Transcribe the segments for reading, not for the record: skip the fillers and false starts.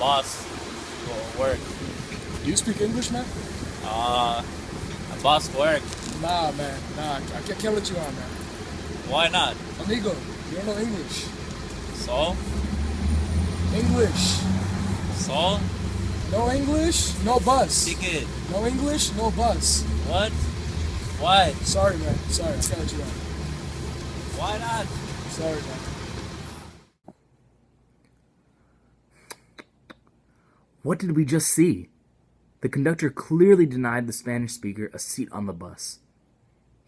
boss for work. Do you speak English, man? A boss work. Nah, man. Nah, I can't let you on, man. Why not? Amigo, you don't know English. So? English. So? No English, no bus. Speak it. No English, no bus. What? Why? Sorry, man. Sorry, I can't let you on. Why not? Sorry, man. What did we just see? The conductor clearly denied the Spanish speaker a seat on the bus.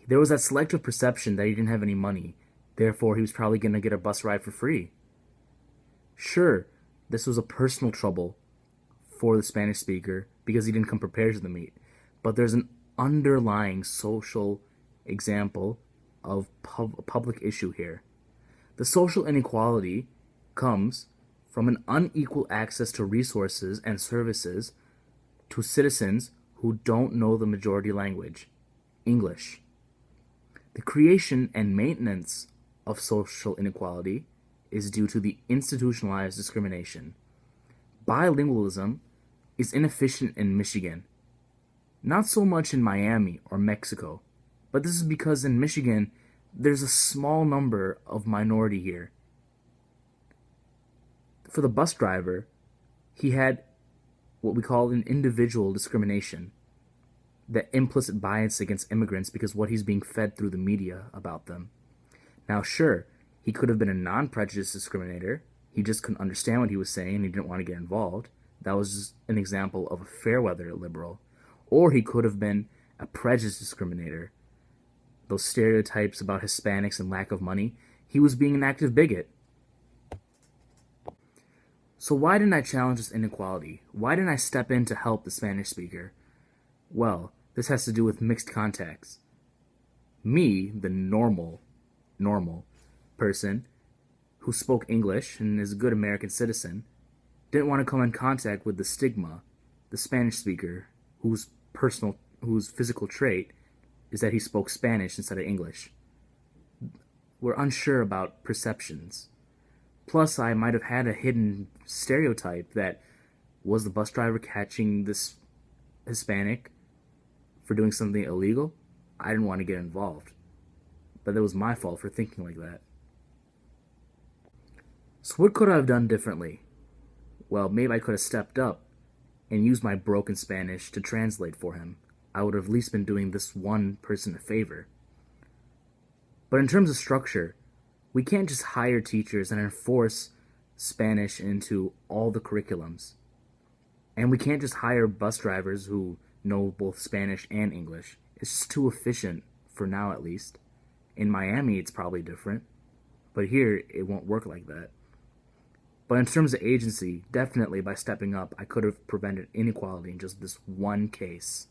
There was that selective perception that he didn't have any money, therefore he was probably going to get a bus ride for free. Sure, this was a personal trouble for the Spanish speaker because he didn't come prepared to the meet, but there's an underlying social example of public issue here. The social inequality comes from an unequal access to resources and services to citizens who don't know the majority language, English. The creation and maintenance of social inequality is due to the institutionalized discrimination. Bilingualism is inefficient in Michigan, not so much in Miami or Mexico, but this is because in Michigan, there's a small number of minority here. For the bus driver, he had what we call an individual discrimination, the implicit bias against immigrants because what he's being fed through the media about them. Now, sure, he could have been a non-prejudice discriminator. He just couldn't understand what he was saying and he didn't want to get involved. That was just an example of a fair-weather liberal. Or he could have been a prejudice discriminator. Those stereotypes about Hispanics and lack of money, he was being an active bigot. So why didn't I challenge this inequality? Why didn't I step in to help the Spanish speaker? Well, this has to do with mixed contexts. Me, the normal person who spoke English and is a good American citizen, didn't want to come in contact with the stigma, the Spanish speaker, whose physical trait is that he spoke Spanish instead of English. We're unsure about perceptions. Plus, I might have had a hidden stereotype that was the bus driver catching this Hispanic for doing something illegal. I didn't want to get involved. But it was my fault for thinking like that. So what could I have done differently? Well, maybe I could have stepped up and used my broken Spanish to translate for him. I would have at least been doing this one person a favor. But in terms of structure, we can't just hire teachers and enforce Spanish into all the curriculums. And we can't just hire bus drivers who know both Spanish and English. It's just too efficient, for now at least. In Miami, it's probably different. But here, it won't work like that. But in terms of agency, definitely by stepping up, I could have prevented inequality in just this one case.